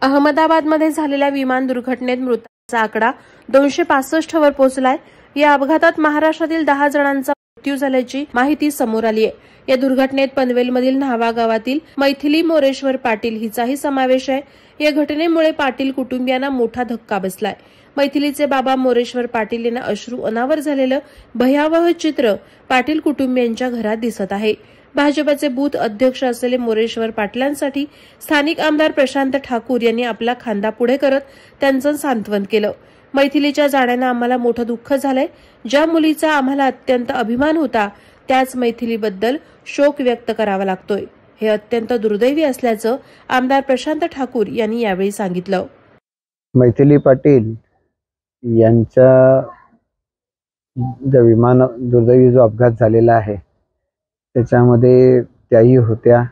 अहमदाबादमध्ये झालेल्या विमान दुर्घटनेत मृतांचा आकडा 265 वर पोहोचलाय। या अपघातात महाराष्ट्रातील 10 जणांचा मृत्यू झाल्याची माहिती समोर आली आहे। या दुर्घटनेत पनवेलमधील न्हावा गावातील मैथिली मोरेश्वर पाटील हिचाही समावेश आहे। या घटनेमुळे पाटील कुटुंबियांना मोठा धक्का बसलाय। मैथिलीचे बाबा मोरेश्वर पाटील यांना अश्रू अनावर झालेलं भयावह चित्र पाटील कुटुंबियांच्या घरात दिसत आहे। भाजपचे बूथ अध्यक्ष असलेले मोरेश्वर पाटलांसाठी स्थानिक आमदार प्रशांत ठाकूर यांनी आपला खांदा पुढे करत त्यांचं सांत्वन केलं। मैथिलीच्या जाण्यानं आम्हाला मोठं दुःख झालंय। ज्या मुलीचा आम्हाला अत्यंत अभिमान होता त्याच मैथिलीबद्दल शोक व्यक्त करावा लागतोय। हे अत्यंत दुर्दैवी असल्याचं आमदार प्रशांत ठाकूर यांनी यावेळी सांगितलं। मैथिली पाटील यांच्या विमान दुर्दैवी जो अपघात झालेला आहे त्याच्यामध्ये त्याही होत्या।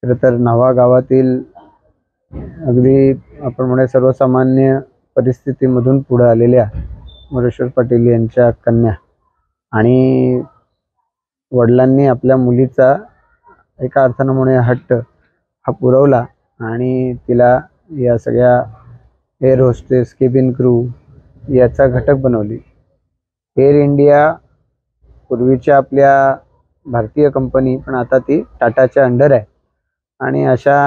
खरं तर न्हावा गावातील अगदी आपण म्हणे सर्वसामान्य परिस्थितीमधून पुढे आलेल्या मोरेश्वर पाटील यांच्या कन्या आणि वडिलांनी आपल्या मुलीचा एका अर्थानं म्हणे हट्ट हा पुरवला आणि तिला या सगळ्या एअर होस्टेस केबिन क्रू याचा घटक बनवली। एअर इंडिया पूर्वीच्या आपल्या भारतीय कंपनी पण आता ती टाटाच्या अंडर आहे आणि अशा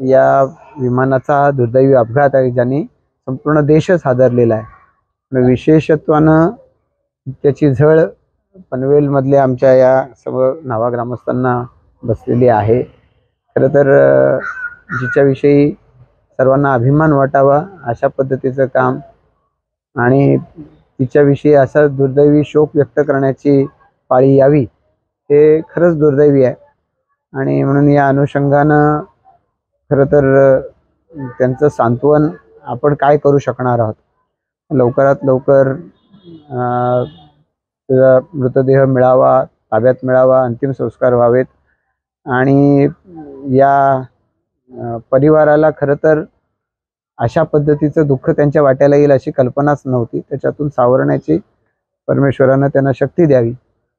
या विमानाचा दुर्दैवी अपघात आहे ज्याने संपूर्ण देशच हादरलेला आहे। विशेषत्वानं त्याची झळ पनवेलमधल्या आमच्या या सर्व न्हावा ग्रामस्थांना बसलेली आहे। खरं तर जिच्याविषयी सर्वांना अभिमान वाटावा अशा पद्धतीचं काम आणि तिच्याविषयी असा दुर्दैवी शोक व्यक्त करण्याची पाळी यावी हे खरंच दुर्दैवी आहे आणि म्हणून या अनुषंगानं खरं तर त्यांचं सांत्वन आपण काय करू शकणार आहोत। लवकरात लवकर मृतदेह मिळावा, ताब्यात मिळावा, अंतिम संस्कार व्हावेत आणि या परिवाराला खरं तर अशा पद्धतीचं दुःख त्यांच्या वाट्याला येईल अशी कल्पनाच नव्हती। त्याच्यातून सावरण्याची परमेश्वरानं त्यांना शक्ती द्यावी।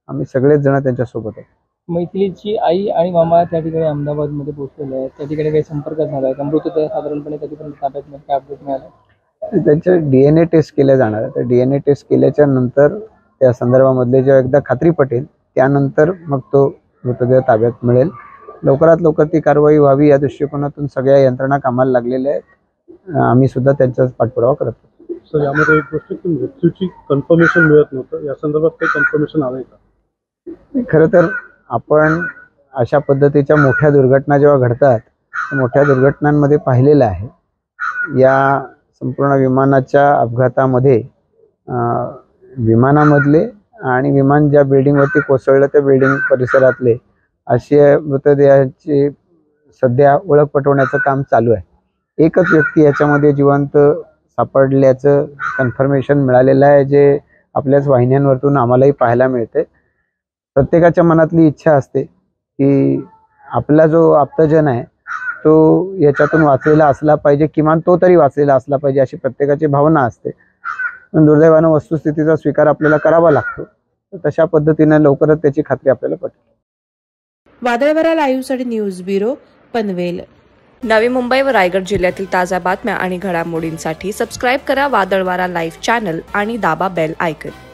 आम्ही सगळेच जण त्यांच्यासोबत आहोत। मैथिलीची आई आणि मामा त्या ठिकाणी अहमदाबादमध्ये पोहोचलेले आहेत। त्या ठिकाणी काही संपर्क झाला आहे? मृतदेह साधारणपणे कधीपर्यंत ताब्यात मिळेल, काय अपडेट मिळाला? त्यांचे DNA टेस्ट केले जाणार आहे। तर DNA टेस्ट केल्याच्या नंतर त्या संदर्भामधले जेव्हा एकदा खात्री पटेल त्यानंतर मग तो मृतदेह ताब्यात मिळेल। लवकरात लवकर ती कारवाई व्हावी या दृष्टिकोनातून सगळ्या यंत्रणा कामाला लागलेल्या आहेत। आम्ही सुद्धा त्यांचाच पाठपुरावा करत आहोत। सर, यामध्ये एक गोष्ट की मृत्यूची कन्फर्मेशन मिळत नव्हतं, या संदर्भात काही कन्फर्मेशन आलंय का? खरं तर आपण अशा पद्धतीच्या मोठ्या दुर्घटना जेव्हा घडतात मोठ्या दुर्घटनांमध्ये पाहिलेलं आहे या संपूर्ण विमानाच्या अपघातामध्ये विमानामधले आणि विमान ज्या बिल्डिंगवरती कोसळलं त्या बिल्डिंग परिसरातले असे मृतदेहाची सध्या ओळख पटवण्याचं काम चालू आहे। एकच व्यक्ती याच्यामध्ये जिवंत सापडल्याचं कन्फर्मेशन मिळालेलं आहे जे आपल्याच वाहिन्यांवरतून आम्हालाही पाहायला मिळते। प्रत्येकाच्या मनातली इच्छा असते की आपला जो आप्तजन आहे तो याच्यातून वाचलेला असला पाहिजे, किमान तो तरी वाचलेला असला पाहिजे अशी प्रत्येकाची भावना असते। पण दुर्दैवानं वस्तुस्थितीचा स्वीकार आपल्याला करावा लागतो। तशा पद्धतीने लवकरच त्याची खात्री आपल्याला पटेल। वादळवारा लाईव्हसाठी न्यूज ब्युरो, पनवेल। नवी मुंबई व रायगड जिल्ह्यातील ताज्या बातम्या आणि घडामोडींसाठी सबस्क्राईब करा वादळवारा लाईव्ह चॅनल आणि दाबा बेल आयकॉन।